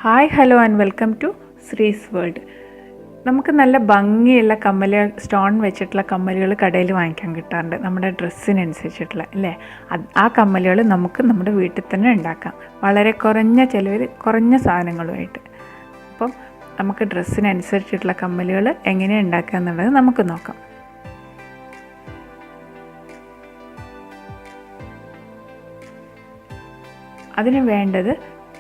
Hi hello and welcome to Sree's world. നമുക്ക് നല്ല ഭംഗിയുള്ള കമ്മലുകൾ, സ്റ്റോൺ വെച്ചിട്ടുള്ള കമ്മലുകൾ കടയിൽ വാങ്ങിക്കാൻ കിട്ടാറുണ്ട്, നമ്മുടെ ഡ്രസ്സിനനുസരിച്ചിട്ടുള്ള അല്ലേ. ആ കമ്മലുകൾ നമുക്ക് നമ്മുടെ വീട്ടിൽ തന്നെ ഉണ്ടാക്കാം, വളരെ കുറഞ്ഞ ചിലവിൽ കുറഞ്ഞ സാധനങ്ങളുമായിട്ട്. അപ്പം നമുക്ക് ഡ്രസ്സിനനുസരിച്ചിട്ടുള്ള കമ്മലുകൾ എങ്ങനെ ഉണ്ടാക്കുക എന്നുള്ളത് നമുക്ക് നോക്കാം. അതിന് വേണ്ടത്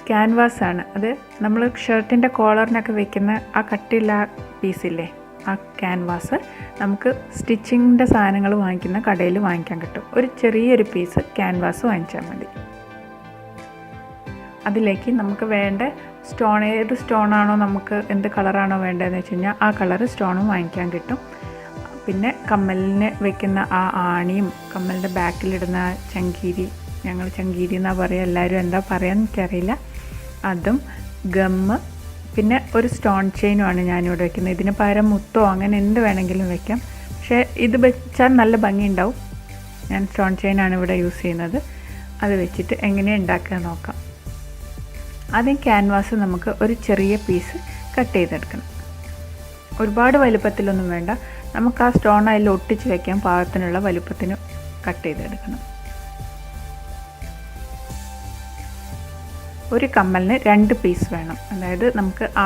ക്യാൻവാസാണ്. അത് നമ്മൾ ഷർട്ടിൻ്റെ കോളറിനൊക്കെ വെക്കുന്ന ആ കട്ടിയുള്ള പീസില്ലേ, ആ ക്യാൻവാസ് നമുക്ക് സ്റ്റിച്ചിങ്ങിൻ്റെ സാധനങ്ങൾ വാങ്ങിക്കുന്ന കടയിൽ വാങ്ങിക്കാൻ കിട്ടും. ഒരു ചെറിയൊരു പീസ് ക്യാൻവാസ് വാങ്ങിച്ചാൽ മതി. അതിലേക്ക് നമുക്ക് വേണ്ട സ്റ്റോൺ, ഏത് സ്റ്റോണാണോ നമുക്ക് എന്ത് കളറാണോ വേണ്ടതെന്ന് വെച്ച് കഴിഞ്ഞാൽ ആ കളർ സ്റ്റോണും വാങ്ങിക്കാൻ കിട്ടും. പിന്നെ കമ്മലിന് വെക്കുന്ന ആ ആണിയും കമ്മലിൻ്റെ ബാക്കിലിടുന്ന ചങ്കീരി, ഞങ്ങൾ ചങ്കീരി എന്നാണ് പറയുക, എല്ലാവരും എന്താ പറയാൻ എനിക്കറിയില്ല, അതും ഗമ്മ്, പിന്നെ ഒരു സ്റ്റോൺ ചെയിനുമാണ് ഞാനിവിടെ വെക്കുന്നത്. ഇതിന് പകരം മുത്തോ അങ്ങനെ എന്ത് വേണമെങ്കിലും വെക്കാം, പക്ഷേ ഇത് വെച്ചാൽ നല്ല ഭംഗിയുണ്ടാവും. ഞാൻ സ്റ്റോൺ ചെയിനാണ് ഇവിടെ യൂസ് ചെയ്യുന്നത്. അത് വെച്ചിട്ട് എങ്ങനെയാണ് ഉണ്ടാക്കുക നോക്കാം. ആദ്യം ക്യാൻവാസ് നമുക്ക് ഒരു ചെറിയ പീസ് കട്ട് ചെയ്തെടുക്കണം. ഒരുപാട് വലുപ്പത്തിലൊന്നും വേണ്ട, നമുക്ക് ആ സ്റ്റോൺ അതിൽ ഒട്ടിച്ച് വെക്കാൻ പാകത്തിനുള്ള വലുപ്പത്തിന് കട്ട് ചെയ്തെടുക്കണം. ഒരു കമ്മലിന് 2 പീസ് വേണം, അതായത് നമുക്ക് ആ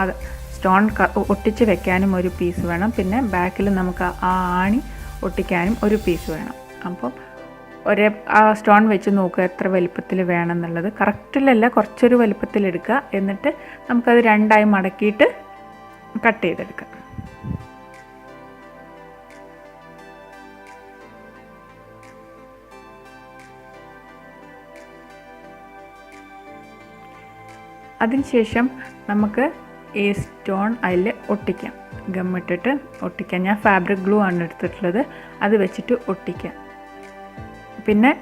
സ്റ്റോൺ ഒട്ടിച്ച് വെക്കാനും ഒരു പീസ് വേണം, പിന്നെ ബാക്കിൽ നമുക്ക് ആ ആണി ഒട്ടിക്കാനും ഒരു പീസ് വേണം. അപ്പം ആ സ്റ്റോൺ വെച്ച് നോക്കുക എത്ര വലുപ്പത്തിൽ വേണം എന്നുള്ളത്. കറക്റ്റിലല്ല, കുറച്ചൊരു വലുപ്പത്തിലെടുക്കുക. എന്നിട്ട് നമുക്കത് 2ആയി മടക്കിയിട്ട് കട്ട് ചെയ്തെടുക്കാം. അതിനുശേഷം നമുക്ക് ഈ സ്റ്റോൺ അതിൽ ഒട്ടിക്കാം, ഗമ്മിട്ടിട്ട് ഒട്ടിക്കാം. ഞാൻ ഫാബ്രിക് ഗ്ലൂ ആണ് എടുത്തിട്ടുള്ളത്, അത് വെച്ചിട്ട് ഒട്ടിക്കാം. പിന്നെ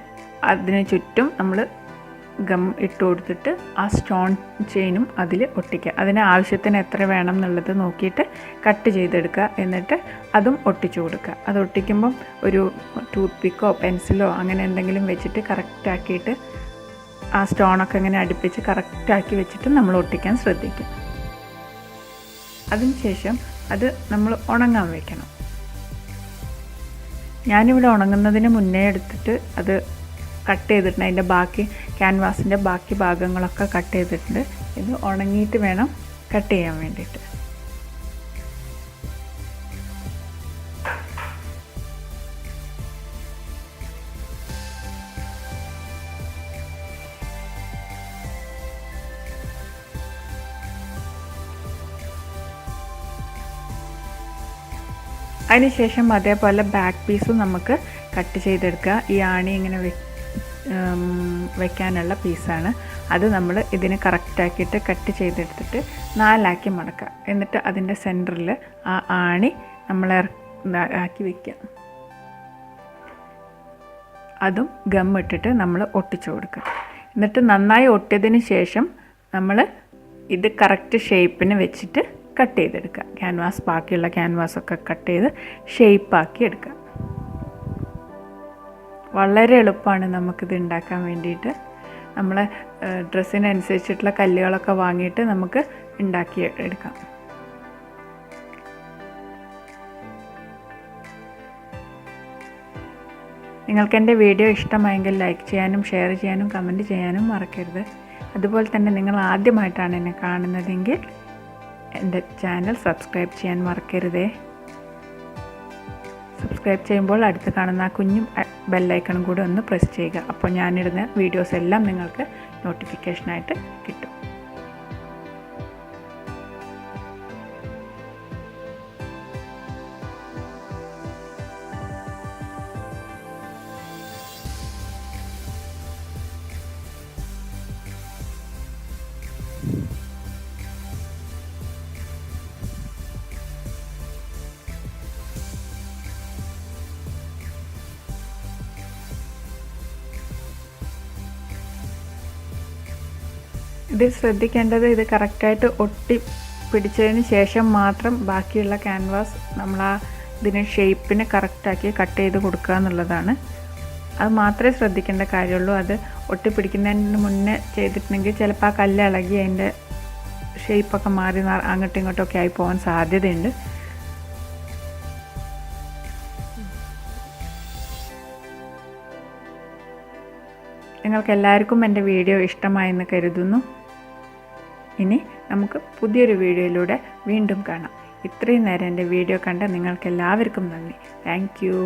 അതിന് ചുറ്റും നമ്മൾ ഗം ഇട്ട് കൊടുത്തിട്ട് ആ സ്റ്റോൺ ചെയിനും അതിൽ ഒട്ടിക്കുക. അതിന് ആവശ്യത്തിന് എത്ര വേണം എന്നുള്ളത് നോക്കിയിട്ട് കട്ട് ചെയ്തെടുക്കുക. എന്നിട്ട് അതും ഒട്ടിച്ചു കൊടുക്കുക. അത് ഒട്ടിക്കുമ്പം ഒരു ടൂത്ത് പിക്കോ പെൻസിലോ അങ്ങനെ എന്തെങ്കിലും വെച്ചിട്ട് കറക്റ്റാക്കിയിട്ട് ആ സ്റ്റോണൊക്കെ ഇങ്ങനെ അടുപ്പിച്ച് കറക്റ്റാക്കി വെച്ചിട്ട് നമ്മൾ ഒട്ടിക്കാൻ ശ്രദ്ധിക്കും. അതിനുശേഷം അത് നമ്മൾ ഉണങ്ങാൻ വയ്ക്കണം. ഞാനിവിടെ ഉണങ്ങുന്നതിന് മുന്നേ എടുത്തിട്ട് അത് കട്ട് ചെയ്തിട്ടുണ്ട്. അതിൻ്റെ ബാക്കി ക്യാൻവാസിൻ്റെ ബാക്കി ഭാഗങ്ങളൊക്കെ കട്ട് ചെയ്തിട്ടുണ്ട്. ഇത് ഉണങ്ങിയിട്ട് വേണം കട്ട് ചെയ്യാൻ വേണ്ടിയിട്ട്. അതിനുശേഷം അതേപോലെ ബാക്ക് പീസും നമുക്ക് കട്ട് ചെയ്തെടുക്കുക. ഈ ആണി ഇങ്ങനെ വെക്കാനുള്ള പീസാണ്. അത് നമ്മൾ ഇതിന് കറക്റ്റാക്കിയിട്ട് കട്ട് ചെയ്തെടുത്തിട്ട് 4ആക്കി മടക്കുക. എന്നിട്ട് അതിൻ്റെ സെൻറ്ററിൽ ആ ആണി നമ്മൾ ആക്കി വയ്ക്കുക. അതും ഗമ്മിട്ടിട്ട് നമ്മൾ ഒട്ടിച്ചു കൊടുക്കുക. എന്നിട്ട് നന്നായി ഒട്ടിയതിന് ശേഷം നമ്മൾ ഇത് കറക്റ്റ് ഷേപ്പിന് വെച്ചിട്ട് കട്ട് ചെയ്തെടുക്കുക. ക്യാൻവാസ്, ബാക്കിയുള്ള ക്യാൻവാസൊക്കെ കട്ട് ചെയ്ത് ഷേപ്പാക്കി എടുക്കുക. വളരെ എളുപ്പമാണ് നമുക്കിത് ഉണ്ടാക്കാൻ വേണ്ടിയിട്ട്. നമ്മളെ ഡ്രസ്സിനനുസരിച്ചിട്ടുള്ള കല്ലുകളൊക്കെ വാങ്ങിയിട്ട് നമുക്ക് ഉണ്ടാക്കി എടുക്കാം. നിങ്ങൾക്ക് എൻ്റെ വീഡിയോ ഇഷ്ടമായെങ്കിൽ ലൈക്ക് ചെയ്യാനും ഷെയർ ചെയ്യാനും കമൻറ്റ് ചെയ്യാനും മറക്കരുത്. അതുപോലെ തന്നെ നിങ്ങൾ ആദ്യമായിട്ടാണ് എന്നെ കാണുന്നതെങ്കിൽ എൻ്റെ ചാനൽ സബ്സ്ക്രൈബ് ചെയ്യാൻ മറക്കരുതേ. സബ്സ്ക്രൈബ് ചെയ്യുമ്പോൾ അടുത്ത് കാണുന്ന ആ കുഞ്ഞും ബെല്ലൈക്കണും കൂടെ ഒന്ന് പ്രസ് ചെയ്യുക. അപ്പോൾ ഞാനിടുന്ന വീഡിയോസ് എല്ലാം നിങ്ങൾക്ക് നോട്ടിഫിക്കേഷനായിട്ട് കിട്ടും. ഇത് ശ്രദ്ധിക്കേണ്ടത്, ഇത് കറക്റ്റായിട്ട് ഒട്ടി പിടിച്ചതിന് ശേഷം മാത്രം ബാക്കിയുള്ള ക്യാൻവാസ് നമ്മൾ ആ ഇതിന് ഷേപ്പിന് കറക്റ്റാക്കി കട്ട് ചെയ്ത് കൊടുക്കുക എന്നുള്ളതാണ്. അത് മാത്രമേ ശ്രദ്ധിക്കേണ്ട കാര്യമുള്ളൂ. അത് ഒട്ടിപ്പിടിക്കുന്നതിന് മുന്നേ ചെയ്തിട്ടുണ്ടെങ്കിൽ ചിലപ്പോൾ ആ കല്ല് ഇളകി അതിൻ്റെ ഷേപ്പൊക്കെ മാറി അങ്ങോട്ടും ഇങ്ങോട്ടൊക്കെ ആയി പോകാൻ സാധ്യതയുണ്ട്. നിങ്ങൾക്ക് എല്ലാവർക്കും എൻ്റെ വീഡിയോ ഇഷ്ടമായെന്ന് കരുതുന്നു. ഇനി നമുക്ക് പുതിയൊരു വീഡിയോയിലൂടെ വീണ്ടും കാണാം. ഇത്രയും നേരം എൻ്റെ വീഡിയോ കണ്ട നിങ്ങൾക്ക് എല്ലാവർക്കും നന്ദി. Thank you.